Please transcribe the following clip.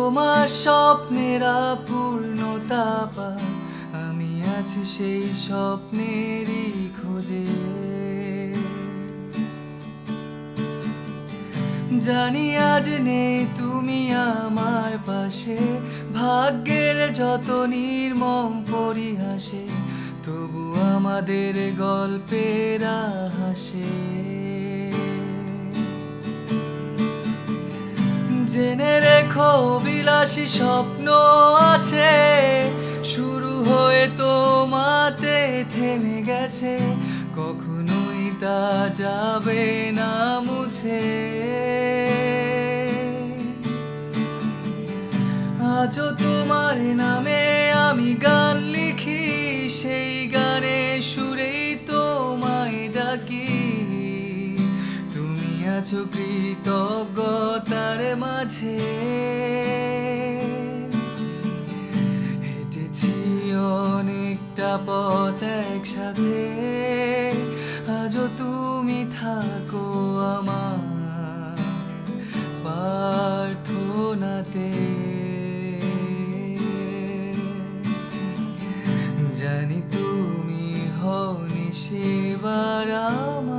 তোমার স্বপ্নেরা পূর্ণতা পায়, আমি আছি সেই স্বপ্নেরই খোঁজে। জানি আজ নেই তুমি আমার পাশে, ভাগ্যের যত নির্মম পরিহাসে, তবু আমাদের গল্পের হাসে। জেনে রেখো বিলাসী স্বপ্ন আছে, শুরু হয়ে তোমাতে থেমে গেছে, কখনোই তা যাবে না মুছে। আজও তোমার নামে আমি গান লিখি, সেই গানে সুরেই তোমায় ডাকি। তুমি আছো কৃতজ্ঞতার মাঝে, হেঁটেছি অনেকটা পথ একসাথে, আজও তুমি থাকো আমার প্রার্থনাতে। জানি তুমি হও নিশিবার আমার।